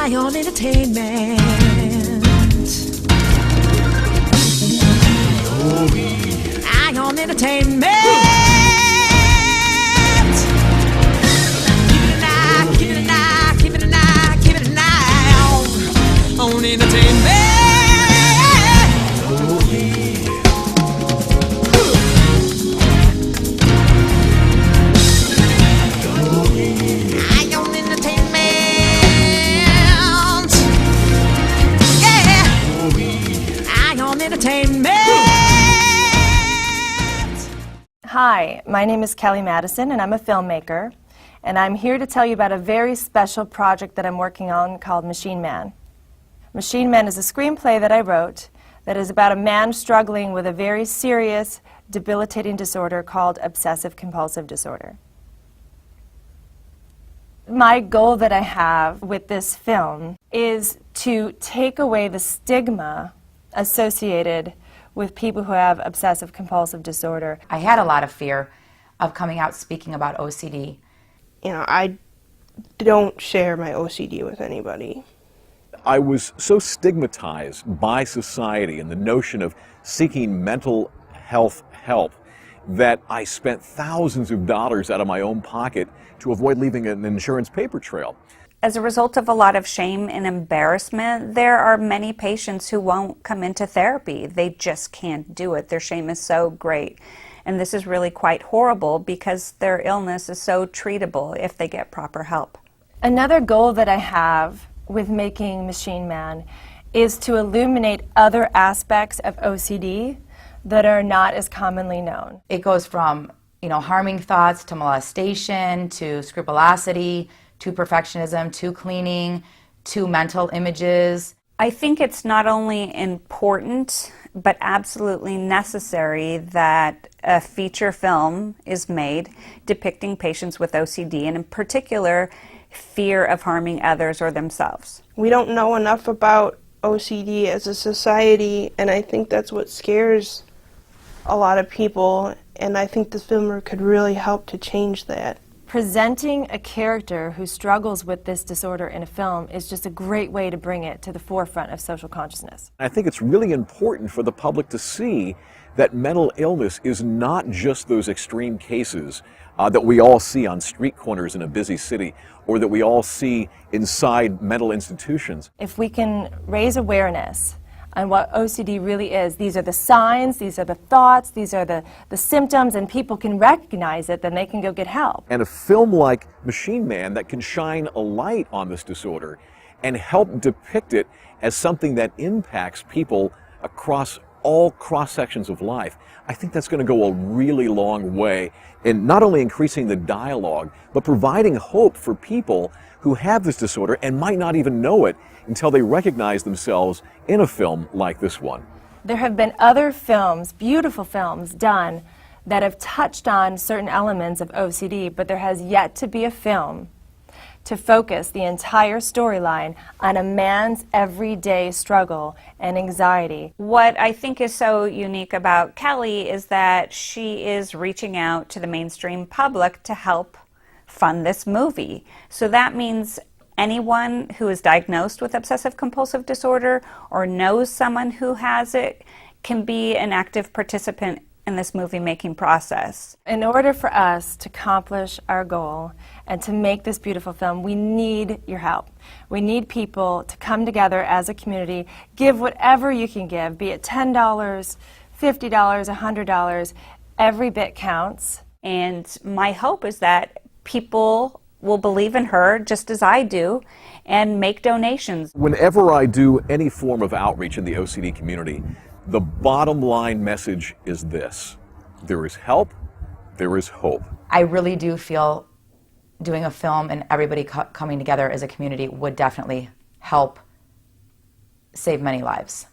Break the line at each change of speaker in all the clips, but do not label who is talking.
Ion Entertainment. Ion Entertainment. Keep it an eye, keep it an eye, keep it an eye, keep it an eye on entertainment. Ion Entertainment. Yeah. Ion Entertainment.
Hi, my name is Kelly Madison and I'm a filmmaker, and I'm here to tell you about a very special project that I'm working on called Machine Man. Machine Man is a screenplay that I wrote that is about a man struggling with a very serious, debilitating disorder called obsessive compulsive disorder. My goal that I have with this film is to take away the stigma associated with people who have obsessive compulsive disorder.
I had a lot of fear of coming out speaking about OCD.
You know, I don't share my OCD with anybody.
I was so stigmatized by society and the notion of seeking mental health help that I spent thousands of dollars out of my own pocket to avoid leaving an insurance paper trail.
As a result of a lot of shame and embarrassment, there are many patients who won't come into therapy. They just can't do it. Their shame is so great. And this is really quite horrible because their illness is so treatable if they get proper help.
Another goal that I have with making Machine Man is to illuminate other aspects of OCD that are not as commonly known.
It goes from, harming thoughts to molestation to scrupulosity to perfectionism to cleaning to mental images.
I think it's not only important, but absolutely necessary that a feature film is made depicting patients with OCD, and in particular, fear of harming others or themselves.
We don't know enough about OCD as a society, and I think that's what scares a lot of people, and I think this film could really help to change that.
Presenting a character who struggles with this disorder in a film is just a great way to bring it to the forefront of social consciousness.
I think it's really important for the public to see that mental illness is not just those extreme cases that we all see on street corners in a busy city or that we all see inside mental institutions.
If we can raise awareness on what OCD really is, these are the signs, these are the thoughts, these are the symptoms, and people can recognize it, then they can go get help.
And a film like Machine Man that can shine a light on this disorder and help depict it as something that impacts people across all cross-sections of life, I think that's going to go a really long way in not only increasing the dialogue, but providing hope for people who have this disorder and might not even know it until they recognize themselves in a film like this one.
There have been other films, beautiful films, done that have touched on certain elements of OCD, but there has yet to be a film to focus the entire storyline on a man's everyday struggle and anxiety.
What I think is so unique about Kelly is that she is reaching out to the mainstream public to help fund this movie. So that means anyone who is diagnosed with obsessive compulsive disorder or knows someone who has it can be an active participant in this movie making process.
In order for us to accomplish our goal and to make this beautiful film, we need your help. We need people to come together as a community, give whatever you can give, be it $10, $50, $100, every bit counts.
And my hope is that people will believe in her just as I do and make donations.
Whenever I do any form of outreach in the OCD community, the bottom line message is this: there is help, there is hope.
I really do feel doing a film and everybody coming together as a community would definitely help save many lives.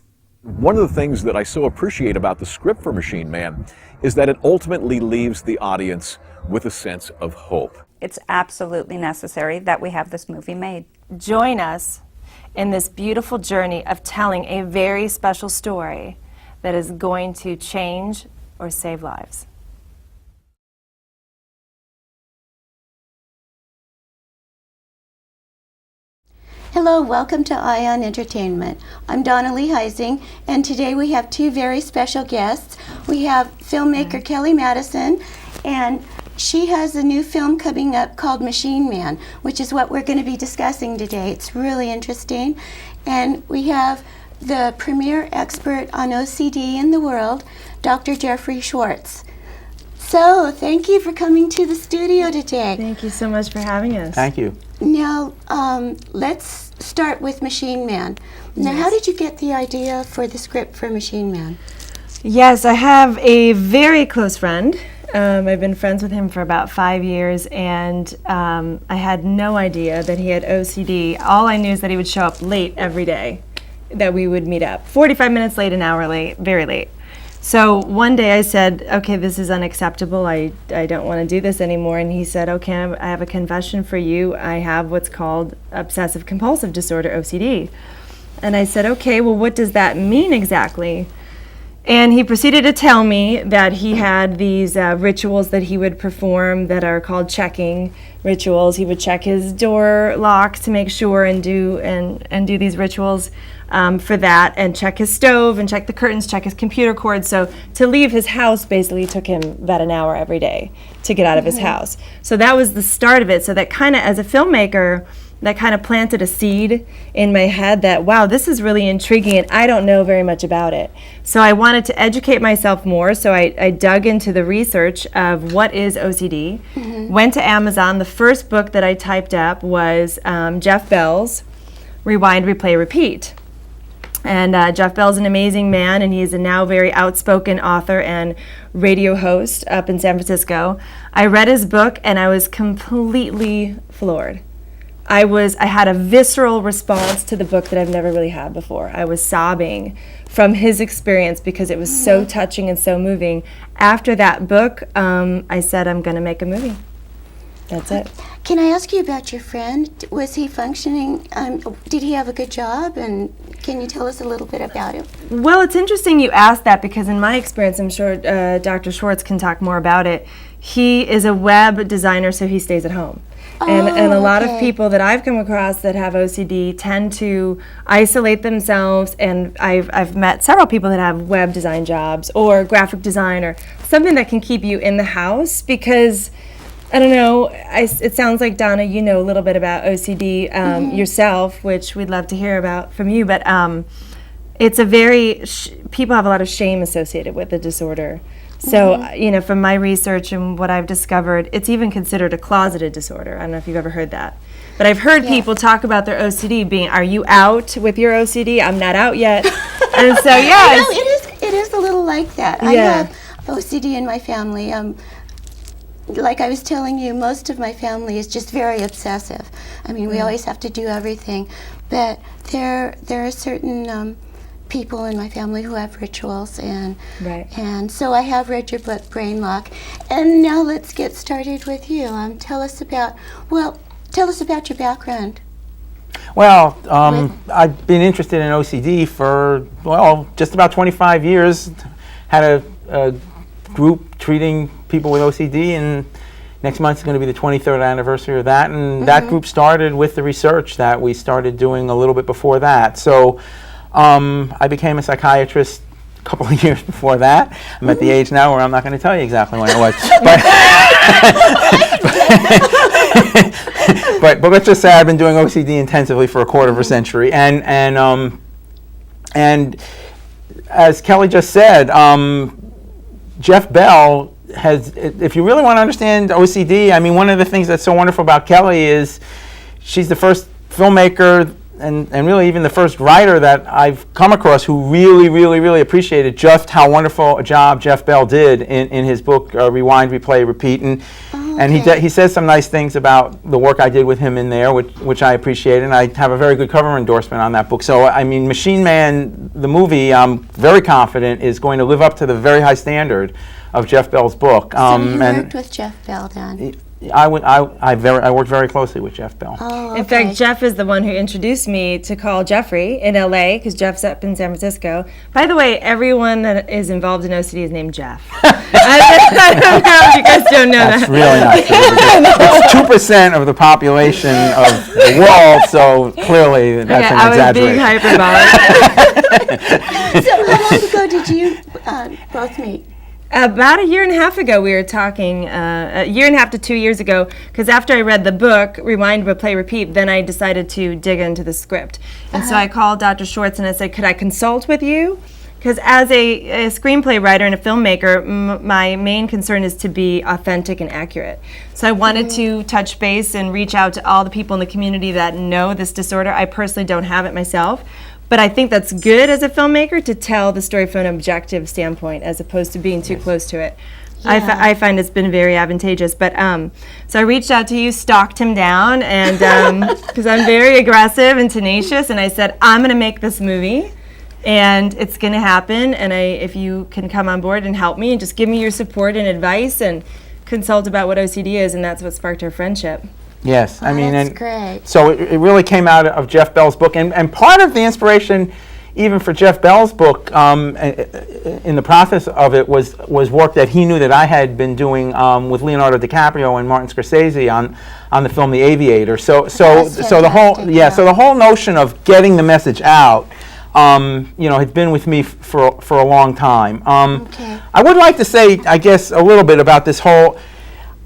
One of the things that I so appreciate about the script for Machine Man is that it ultimately leaves the audience with a sense of hope.
It's absolutely necessary that we have this movie made.
Join us in this beautiful journey of telling a very special story that is going to change or save lives.
Hello, welcome to Ion Entertainment. I'm Donna Lee Heising, and today we have two very special guests. We have filmmaker Kelly Madison, and she has a new film coming up called Machine Man, which is what we're going to be discussing today. It's really interesting. And we have the premier expert on OCD in the world, Dr. Jeffrey Schwartz. So, thank you for coming to the studio today.
Thank you so much for having us.
Thank you.
Now, let's start with Machine Man. Now, how did you get the idea for the script for Machine Man?
Yes, I have a very close friend. I've been friends with him for about 5 years, and I had no idea that he had OCD. All I knew is that he would show up late every day, that we would meet up. 45 minutes late, an hour late, very late. So one day I said, okay, this is unacceptable. I don't want to do this anymore. And he said, okay, I have a confession for you. I have what's called obsessive compulsive disorder, OCD. And I said, okay, well, what does that mean exactly? And he proceeded to tell me that he had these rituals that he would perform that are called checking rituals. He would check his door locks to make sure and do these rituals for that, and check his stove and check the curtains, check his computer cord. So to leave his house basically took him about an hour every day to get out of his house. So that was the start of it. So that kind of, as a filmmaker, that kind of planted a seed in my head that, wow, this is really intriguing and I don't know very much about it. So I wanted to educate myself more, so I dug into the research of what is OCD, went to Amazon. The first book that I typed up was Jeff Bell's Rewind, Replay, Repeat. And Jeff Bell's an amazing man, and he's a now very outspoken author and radio host up in San Francisco. I read his book and I was completely floored. I had a visceral response to the book that I've never really had before. I was sobbing from his experience because it was so touching and so moving. After that book, I said, I'm going to make a movie. That's it.
Can I ask you about your friend? Was he functioning? Did he have a good job? And can you tell us a little bit about him?
Well, it's interesting you asked that because in my experience, I'm sure Dr. Schwartz can talk more about it. He is a web designer, so he stays at home. And a lot of people that I've come across that have OCD tend to isolate themselves, and I've met several people that have web design jobs or graphic design or something that can keep you in the house because, I don't know, it sounds like, Donna, you know a little bit about OCD yourself, which we'd love to hear about from you, but it's a very, people have a lot of shame associated with the disorder. So, you know, from my research and what I've discovered, it's even considered a closeted disorder. I don't know if you've ever heard that. But I've heard people talk about their OCD being, are you out with your OCD? I'm not out yet. And so, yeah.
No, it is a little like that. I have OCD in my family. Like I was telling you, most of my family is just very obsessive. I mean, we always have to do everything. But there are certain people in my family who have rituals, and so I have read your book, Brain Lock. And now let's get started with you. Tell us about your background.
Well, I've been interested in OCD for, well, just about 25 years. Had a group treating people with OCD, and next month is going to be the 23rd anniversary of that. And that group started with the research that we started doing a little bit before that. So I became a psychiatrist a couple of years before that. I'm at the age now where I'm not going to tell you exactly when it was. But let's just say I've been doing OCD intensively for a quarter of a century. And as Kelly just said, Jeff Bell has, if you really want to understand OCD, I mean, one of the things that's so wonderful about Kelly is she's the first filmmaker and really even the first writer that I've come across who really, really, really appreciated just how wonderful a job Jeff Bell did in his book, Rewind, Replay, Repeat. And he says some nice things about the work I did with him in there, which I appreciate, and I have a very good cover endorsement on that book. So, I mean, Machine Man, the movie, I'm very confident is going to live up to the very high standard of Jeff Bell's book.
So you worked with Jeff Bell then?
I worked very closely with Jeff Bell.
Oh,
In fact, Jeff is the one who introduced me to Carl Jeffrey in LA, because Jeff's up in San Francisco. By the way, everyone that is involved in OCD is named Jeff. I don't know if you guys don't know
That's
that.
really not true. It's 2% of the population of the world, so clearly that's
Okay,
an
I was being
exaggeration.
hyperbolic.
So how long ago did you both meet?
About a year and a half ago, we were talking, a year and a half to 2 years ago, because after I read the book, Rewind, Replay, Repeat, then I decided to dig into the script. And so I called Dr. Schwartz and I said, could I consult with you? Because as a screenplay writer and a filmmaker, my main concern is to be authentic and accurate. So I wanted to touch base and reach out to all the people in the community that know this disorder. I personally don't have it myself. But I think that's good as a filmmaker to tell the story from an objective standpoint as opposed to being too close to it. I find it's been very advantageous. But so I reached out to you, stalked him down, and because I'm very aggressive and tenacious, and I said, I'm going to make this movie, and it's going to happen. And if you can come on board and help me and just give me your support and advice and consult about what OCD is, and that's what sparked our friendship.
Yes, I mean,
that's
and
great.
so it really came out of Jeff Bell's book, and part of the inspiration, even for Jeff Bell's book, in the process of it was work that he knew that I had been doing with Leonardo DiCaprio and Martin Scorsese on the film The Aviator. So the whole so the whole notion of getting the message out, had been with me for a long time. I would like to say, I guess, a little bit about this whole.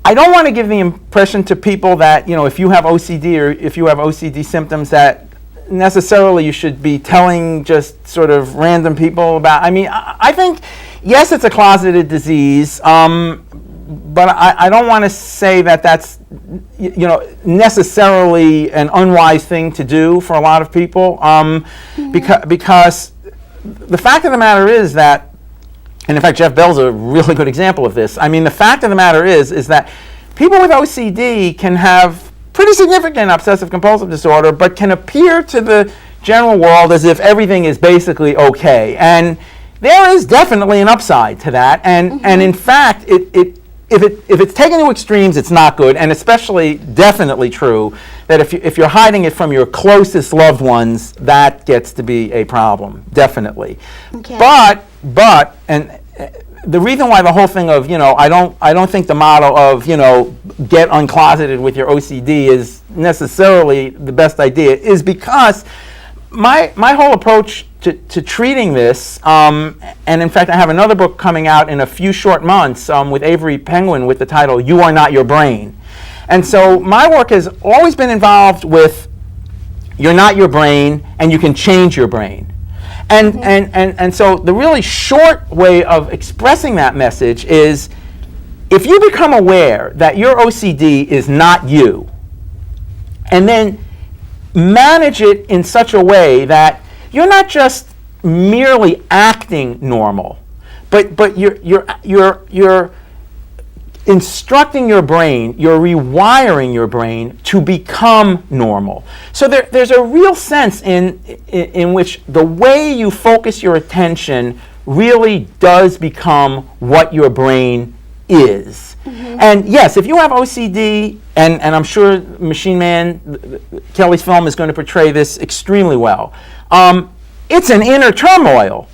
I don't want to give the impression to people that, if you have OCD or if you have OCD symptoms, that necessarily you should be telling just sort of random people about. I mean, I think, yes, it's a closeted disease, but I don't want to say that that's, necessarily an unwise thing to do for a lot of people, because the fact of the matter is that. And in fact, Jeff Bell's a really good example of this. I mean, the fact of the matter is that people with OCD can have pretty significant obsessive-compulsive disorder, but can appear to the general world as if everything is basically okay. And there is definitely an upside to that. And in fact, if it's taken to extremes, it's not good. And especially, definitely true that if you're hiding it from your closest loved ones, that gets to be a problem. Definitely.
Okay.
But the reason why the whole thing of, I don't think the motto of, get uncloseted with your OCD is necessarily the best idea is because my whole approach to treating this, and in fact I have another book coming out in a few short months with Avery Penguin with the title You Are Not Your Brain. And so my work has always been involved with you're not your brain and you can change your brain. And so the really short way of expressing that message is if you become aware that your OCD is not you, and then manage it in such a way that you're not just merely acting normal, but you're instructing your brain, you're rewiring your brain to become normal. So there's a real sense in which the way you focus your attention really does become what your brain is. And yes, if you have OCD, and I'm sure Machine Man, Kelly's film, is going to portray this extremely well, it's an inner turmoil.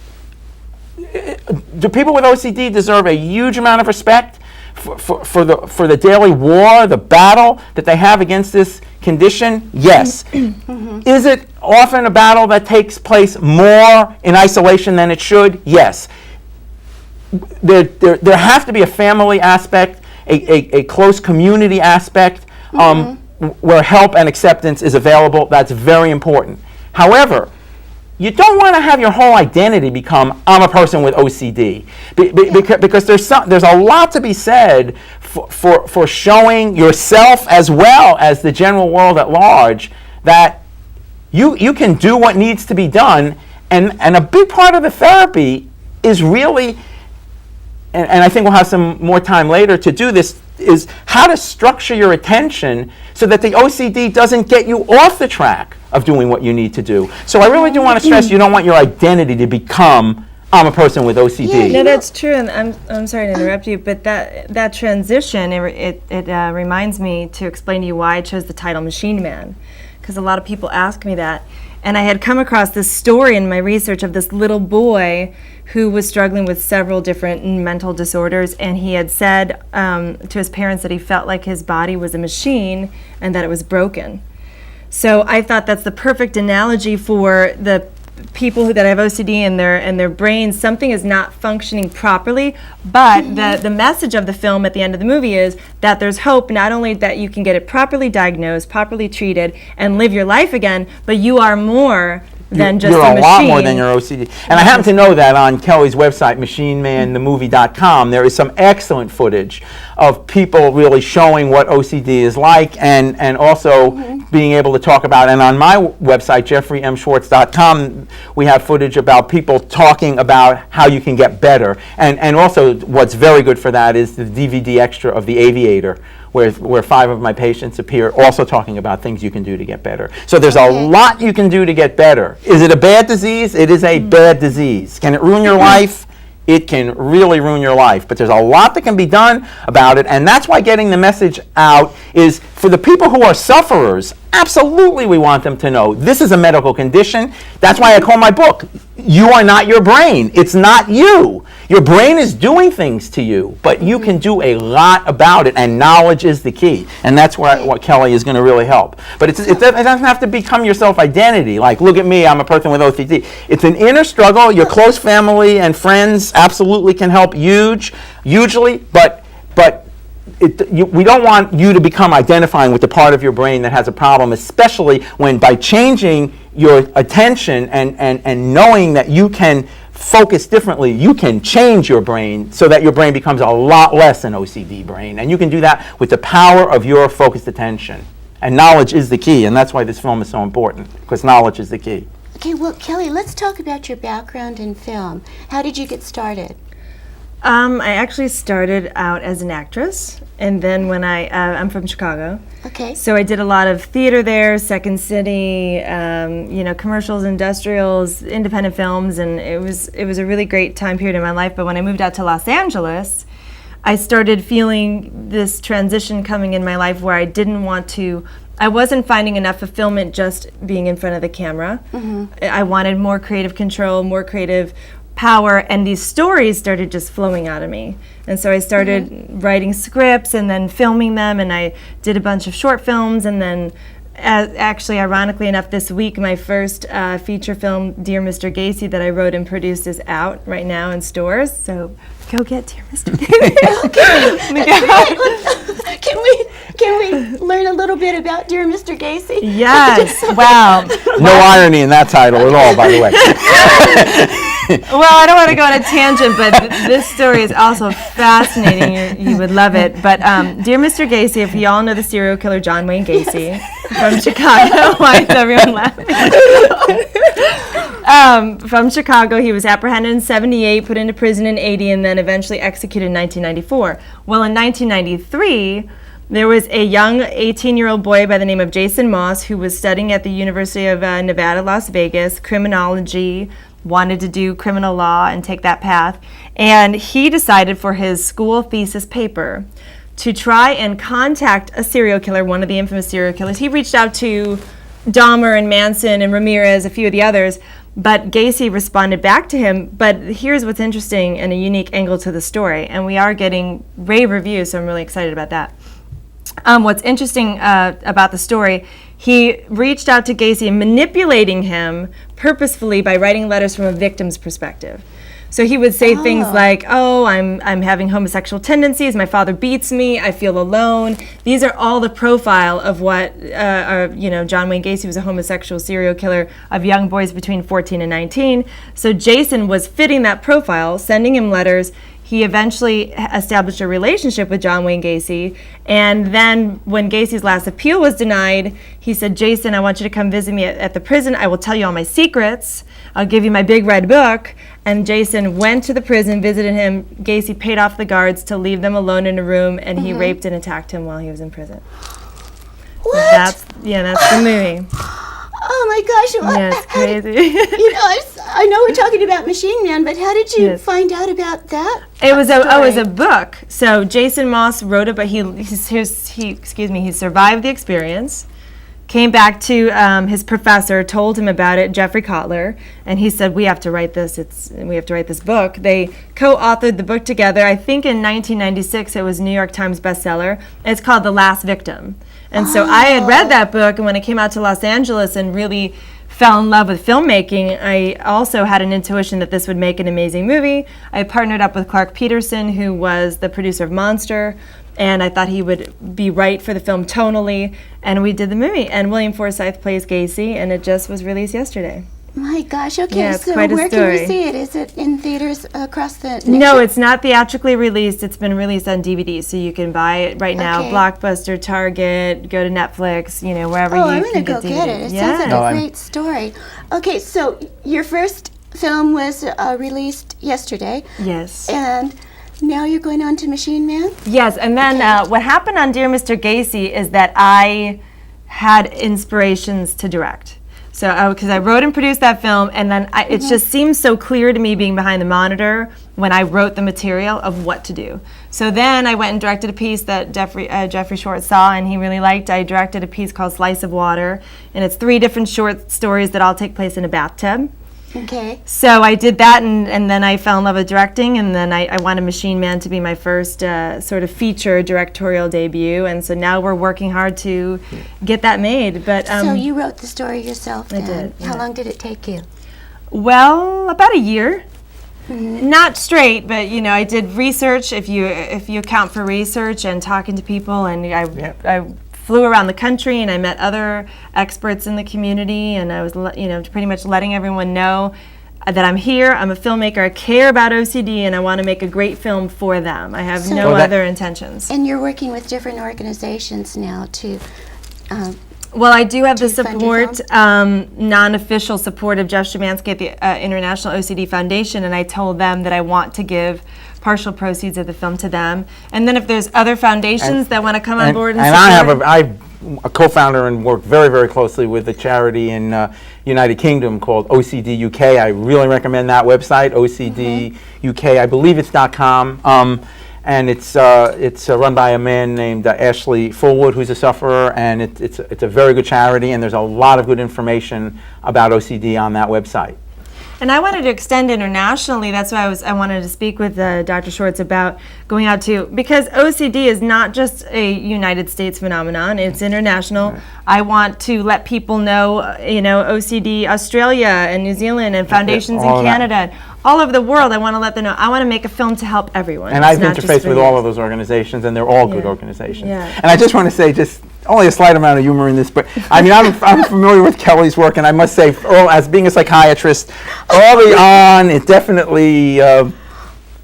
Do people with OCD deserve a huge amount of respect for the daily war, the battle that they have against this condition? Yes. Is it often a battle that takes place more in isolation than it should? Yes. There has to be a family aspect, a close community aspect, where help and acceptance is available. That's very important. However, you don't want to have your whole identity become I'm a person with OCD, because there's a lot to be said for showing yourself as well as the general world at large that you can do what needs to be done, and a big part of the therapy is really, and I think we'll have some more time later to do this, is how to structure your attention so that the OCD doesn't get you off the track of doing what you need to do. So I really do want to stress you don't want your identity to become I'm a person with OCD.
No, that's true, and I'm sorry to interrupt you, but that transition, it reminds me to explain to you why I chose the title Machine Man, because a lot of people ask me that. And I had come across this story in my research of this little boy who was struggling with several different mental disorders, and he had said to his parents that he felt like his body was a machine and that it was broken. So I thought that's the perfect analogy for the people that have OCD in their brains. Something is not functioning properly, but the message of the film at the end of the movie is that there's hope, not only that you can get it properly diagnosed, properly treated, and live your life again, but you are more than just
you're
a
a
machine.
lot more than your OCD. And I happen to know that on Kelly's website, machinemanthemovie.com, there is some excellent footage of people really showing what OCD is like, and also being able to talk about. And on my website, jeffreymschwartz.com, we have footage about people talking about how you can get better. And also, what's very good for that is the DVD extra of The Aviator, where 5 of my patients appear also talking about things you can do to get better. So there's a lot you can do to get better. Is it a bad disease? It is a bad disease. Can it ruin your life? It can really ruin your life. But there's a lot that can be done about it, and that's why getting the message out is for the people who are sufferers. Absolutely, we want them to know this is a medical condition. That's why I call my book, You Are Not Your Brain. It's not you. Your brain is doing things to you, but you can do a lot about it, and knowledge is the key. And that's what Kelly is going to really help. But it doesn't have to become your self-identity. Like, look at me, I'm a person with OCD. It's an inner struggle. Your close family and friends absolutely can help hugely, but we don't want you to become identifying with the part of your brain that has a problem, especially when by changing your attention and knowing that you can focus differently, you can change your brain so that your brain becomes a lot less an OCD brain. And you can do that with the power of your focused attention. And knowledge is the key, and that's why this film is so important, because knowledge is the key.
Okay, well, Kelly, let's talk about your background in film. How did you get started?
I actually started out as an actress, and then when I'm from Chicago.
Okay.
So I did a lot of theater there, Second City, commercials, industrials, independent films, and it was a really great time period in my life. But when I moved out to Los Angeles, I started feeling this transition coming in my life where I wasn't finding enough fulfillment just being in front of the camera. I wanted more creative control, more creative power, and these stories started just flowing out of me. And so I started writing scripts and then filming them, and I did a bunch of short films, and then actually, ironically enough, this week my first feature film, Dear Mr. Gacy, that I wrote and produced is out right now in stores. So go get Dear Mr. Gacy.
Can we learn a little bit about Dear Mr. Gacy?
Yes. Wow.
No irony in that title at all, by the way.
Well, I don't want to go on a tangent, but this story is also fascinating. You would love it. But Dear Mr. Gacy, if you all know the serial killer John Wayne Gacy from Chicago, why is everyone laughing? From Chicago, he was apprehended in 1978, put into prison in 1980, and then eventually executed in 1994. Well, in 1993, there was a young 18-year-old boy by the name of Jason Moss who was studying at the University of Nevada, Las Vegas, criminology, wanted to do criminal law and take that path. And he decided for his school thesis paper to try and contact a serial killer, one of the infamous serial killers. He reached out to Dahmer and Manson and Ramirez, a few of the others, but Gacy responded back to him. But here's what's interesting and a unique angle to the story, and we are getting rave reviews, so I'm really excited about that. What's interesting about the story, he reached out to Gacy, manipulating him purposefully by writing letters from a victim's perspective. So he would say things like, "Oh, I'm having homosexual tendencies. My father beats me. I feel alone." These are all the profile of what John Wayne Gacy was a homosexual serial killer of young boys between 14 and 19. So Jason was fitting that profile, sending him letters. He eventually established a relationship with John Wayne Gacy, and then when Gacy's last appeal was denied, he said, "Jason, I want you to come visit me at the prison. I will tell you all my secrets. I'll give you my big red book." And Jason went to the prison, visited him. Gacy paid off the guards to leave them alone in a room, and he raped and attacked him while he was in prison.
What?
That's the movie.
Oh my gosh!
Yeah, it's
how did-
crazy.
you know, I know we're talking about Machine Man, but how did you
Yes.
find out about that?
It was a
story?
book. So Jason Moss wrote it, but he survived the experience. Came back to his professor, told him about it, Jeffrey Kotler, and he said, "We have to write this. We have to write this book." They co-authored the book together. I think in 1996 it was a New York Times bestseller. It's called The Last Victim. And so I had read that book, and when I came out to Los Angeles and really fell in love with filmmaking, I also had an intuition that this would make an amazing movie. I partnered up with Clark Peterson, who was the producer of Monster, and I thought he would be right for the film tonally, and we did the movie. And William Forsythe plays Gacy, and it just was released yesterday.
My gosh, okay,
Yeah, it's
so
quite a
where can we
story.
see it? Is it in theaters across the nation?
No, it's not theatrically released. It's been released on DVD, so you can buy it right now.
Okay.
Blockbuster, Target, go to Netflix, wherever
Oh,
you
I'm
can
going to
get
go get
DVD.
it. It
Yeah.
sounds like a great story. Okay, so your first film was released yesterday,
Yes.
and now you're going on to Machine Man?
Yes, and then what happened on Dear Mr. Gacy is that I had inspirations to direct. So, because I wrote and produced that film, and then it just seemed so clear to me being behind the monitor when I wrote the material of what to do. So then I went and directed a piece that Jeffrey Short saw and he really liked. I directed a piece called Slice of Water, and it's 3 different short stories that all take place in a bathtub.
Okay.
So I did that, and then I fell in love with directing, and then I wanted Machine Man to be my first sort of feature directorial debut, and so now we're working hard to get that made. But
So you wrote the story yourself
I
then?
did,
How
yeah.
long did it take you?
well, about a year. Not straight, but I did research. If you account for research and talking to people, and I flew around the country and I met other experts in the community, and I was pretty much letting everyone know that I'm here. I'm a filmmaker. I care about OCD, and I want to make a great film for them. I have no other intentions.
And you're working with different organizations now to
Well, I do have the
fund your
support, non-official support of Jeff Szymanski at the International OCD Foundation, and I told them that I want to give partial proceeds of the film to them. And then if there's other foundations that want to come on board and support.
I'm a co-founder and work very, very closely with a charity in United Kingdom called OCD UK. I really recommend that website, OCD UK. I believe it's .com. And it's run by a man named Ashley Fullwood, who's a sufferer, and it's a very good charity, and there's a lot of good information about OCD on that website.
And I wanted to extend internationally. That's why I wanted to speak with Dr. Schwartz about going out to, because OCD is not just a United States phenomenon, it's international. Right. I want to let people know, OCD Australia and New Zealand and foundations in Canada, all over the world. I want to let them know. I want to make a film to help everyone.
And I've interfaced with all of those organizations, and they're all good organizations.
Yeah.
And I just want to say, just only a slight amount of humor in this, but I mean, I'm familiar with Kelly's work, and I must say, as being a psychiatrist, early on, it definitely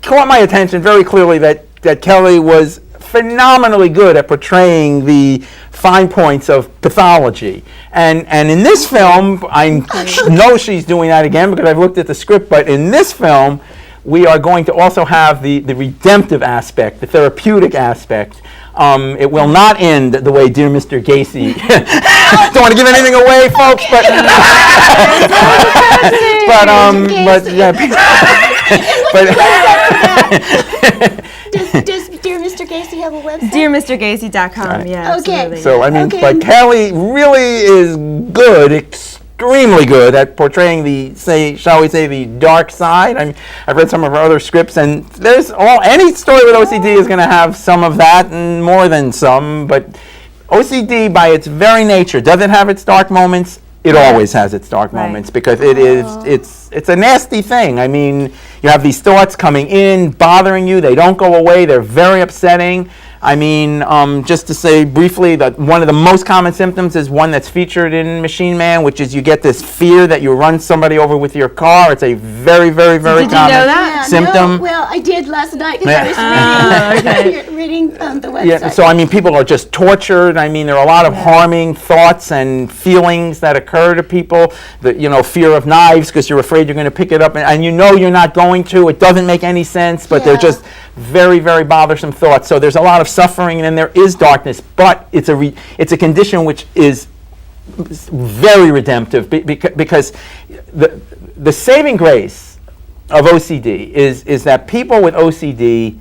caught my attention very clearly that Kelly was phenomenally good at portraying the fine points of pathology. And in this film, I know she's doing that again because I've looked at the script, but in this film, we are going to also have the redemptive aspect, the therapeutic aspect. It will not end the way Dear Mr. Gacy. Don't want to give anything away, folks, but
Does Dear Mr. Gacy have a website?
DearMrGacy.com,
Right.
yeah,
Okay.
absolutely.
So, I mean, but Kelly really is good, extremely good at portraying shall we say, the dark side. I mean, I've read some of her other scripts, and there's any story with OCD is going to have some of that and more than some, but OCD by its very nature, does it have its dark moments? It always has its dark moments because it's a nasty thing. I mean, you have these thoughts coming in, bothering you. They don't go away. They're very upsetting. I mean, just to say briefly that one of the most common symptoms is one that's featured in Machine Man, which is you get this fear that you run somebody over with your car. It's a very, very, very common
know that?
symptom.
No, well, I did last night because I was reading the website.
Yeah, so I mean, people are just tortured. I mean, there are a lot of harming thoughts and feelings that occur to people. The fear of knives because you're afraid you're going to pick it up, and you're not going to. It doesn't make any sense, but they're just very, very bothersome thoughts. So there's a lot of suffering, and there is darkness, but it's a condition which is very redemptive because the saving grace of OCD is that people with OCD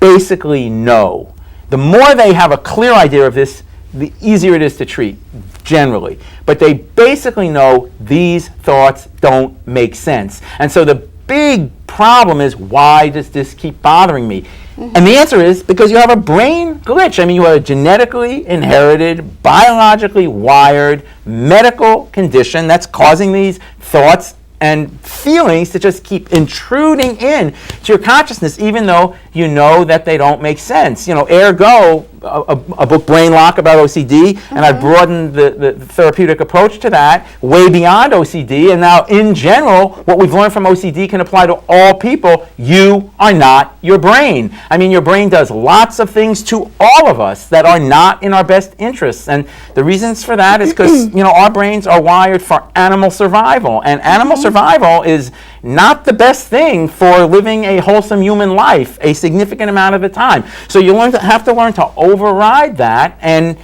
basically know. The more they have a clear idea of this, the easier it is to treat, generally. But they basically know these thoughts don't make sense. And so the big problem is, why does this keep bothering me? And the answer is because you have a brain glitch. I mean, you have a genetically inherited, biologically wired medical condition that's causing these thoughts and feelings to just keep intruding in to your consciousness, even though you know that they don't make sense. Ergo, a book, Brain Lock, about OCD, and I've broadened the therapeutic approach to that way beyond OCD, and now in general, what we've learned from OCD can apply to all people. You are not your brain. I mean, your brain does lots of things to all of us that are not in our best interests, and the reasons for that is because, our brains are wired for animal survival, and animal survival is not the best thing for living a wholesome human life a significant amount of the time. So you have to learn to override that, and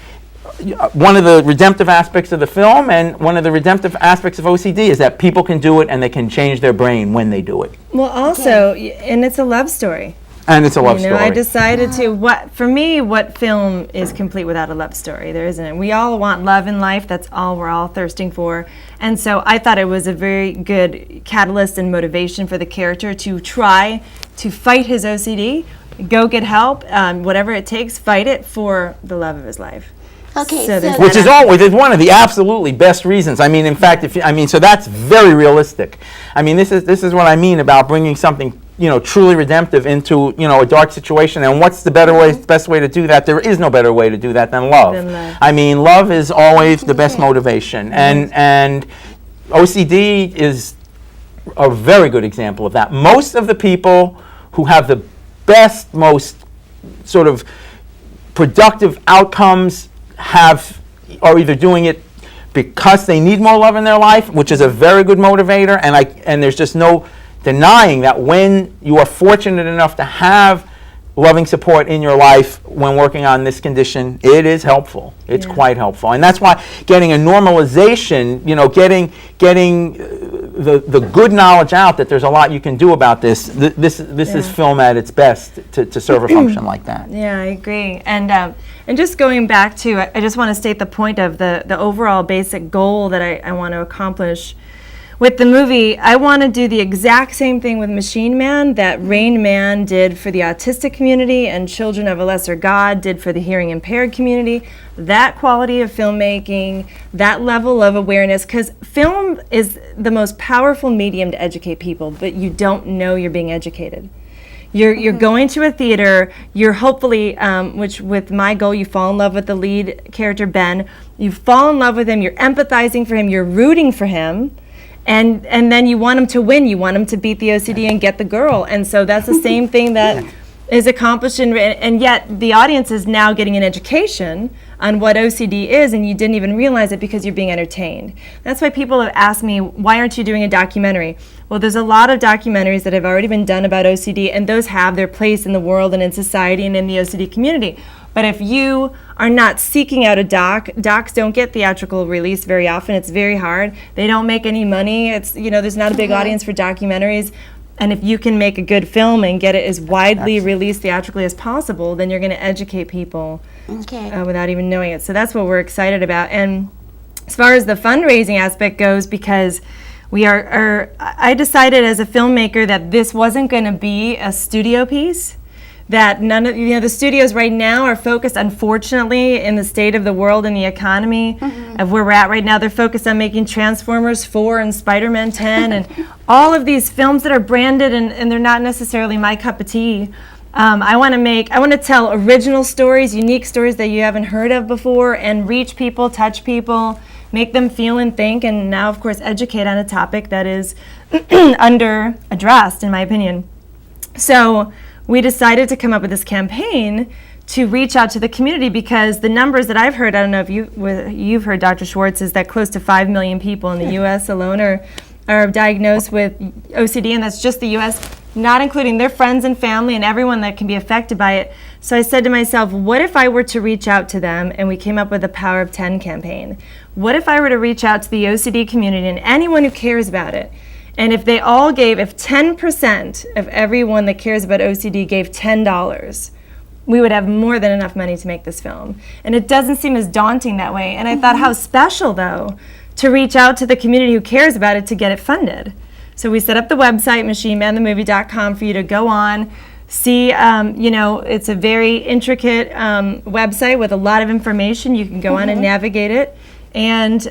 one of the redemptive aspects of the film and one of the redemptive aspects of OCD is that people can do it and they can change their brain when they do it.
Well, also, and it's a love story.
And it's a love story.
I decided for me, what film is complete without a love story? There isn't. We all want love in life. That's all we're all thirsting for. And so I thought it was a very good catalyst and motivation for the character to try to fight his OCD, go get help, whatever it takes, fight it for the love of his life.
Okay,
which is one of the absolutely best reasons. I mean, in fact, so that's very realistic. I mean, this is what I mean about bringing something truly redemptive into a dark situation. And what's the best way to do that? There is no better way to do that than love. I mean, love is always the best motivation, and OCD is a very good example of that. Most of the people who have the best, most sort of productive outcomes are either doing it because they need more love in their life, which is a very good motivator, and there's just no denying that when you are fortunate enough to have loving support in your life when working on this condition, it is helpful. It's quite helpful. And that's why getting a normalization, getting the good knowledge out that there's a lot you can do about this. This is film at its best to serve a function like that.
Yeah, I agree. And just going back to, I just want to state the point of the overall basic goal that I want to accomplish with the movie. I want to do the exact same thing with Machine Man that Rain Man did for the autistic community and Children of a Lesser God did for the hearing impaired community. That quality of filmmaking, that level of awareness, because film is the most powerful medium to educate people, but you don't know you're being educated. You're going to a theater, you're hopefully, which with my goal, you fall in love with the lead character, Ben. You fall in love with him, you're empathizing for him, you're rooting for him. And then you want him to win. You want him to beat the OCD and get the girl. And so that's the same thing that is accomplished. And yet the audience is now getting an education on what OCD is, and you didn't even realize it because you're being entertained. That's why people have asked me, why aren't you doing a documentary? Well, there's a lot of documentaries that have already been done about OCD, and those have their place in the world and in society and in the OCD community. But if you are not seeking out a docs don't get theatrical release very often. It's very hard. They don't make any money. It's there's not a big audience for documentaries. And if you can make a good film and get it as widely released theatrically as possible, then you're going to educate people without even knowing it. So that's what we're excited about. And as far as the fundraising aspect goes, because I decided as a filmmaker that this wasn't going to be a studio piece. That none of the studios right now are focused, unfortunately, in the state of the world and the economy of where we're at right now. They're focused on making Transformers 4 and Spider-Man 10 and all of these films that are branded and they're not necessarily my cup of tea. I want to tell original stories, unique stories that you haven't heard of before, and reach people, touch people, make them feel and think, and now, of course, educate on a topic that is under-addressed, in my opinion. So we decided to come up with this campaign to reach out to the community because the numbers that I've heard, I don't know if you've heard, Dr. Schwartz, is that close to 5 million people in the U.S. alone are diagnosed with OCD, and that's just the U.S. not including their friends and family and everyone that can be affected by it. So I said to myself, what if I were to reach out to them? And we came up with the Power of 10 campaign. What if I were to reach out to the OCD community and anyone who cares about it? And if they all gave, if 10% of everyone that cares about OCD gave $10, we would have more than enough money to make this film. And it doesn't seem as daunting that way. And I thought, how special, though, to reach out to the community who cares about it to get it funded. So we set up the website, machinemanthemovie.com, for you to go on, see, it's a very intricate website with a lot of information. You can go on and navigate it. And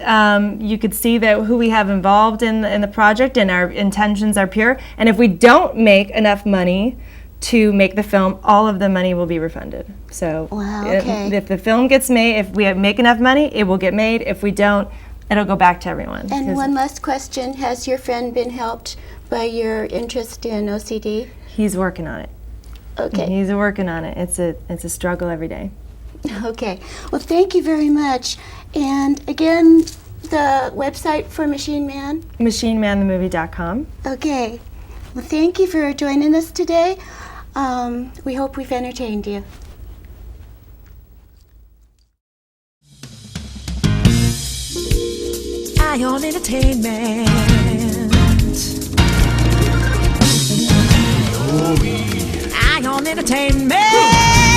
you could see that who we have involved in the project, and our intentions are pure. And if we don't make enough money to make the film, all of the money will be refunded. So
Wow, okay.
if the film gets made, if we make enough money, it will get made. If we don't, it'll go back to everyone.
And one last question, has your friend been helped by your interest in OCD?
He's working on it.
Okay.
He's working on it. It's a struggle every day.
Okay. Well, thank you very much. And again, the website for Machine Man?
machinemanthemovie.com.
Okay. Well, thank you for joining us today. We hope we've entertained you.
Ion Entertainment. Ion Entertainment.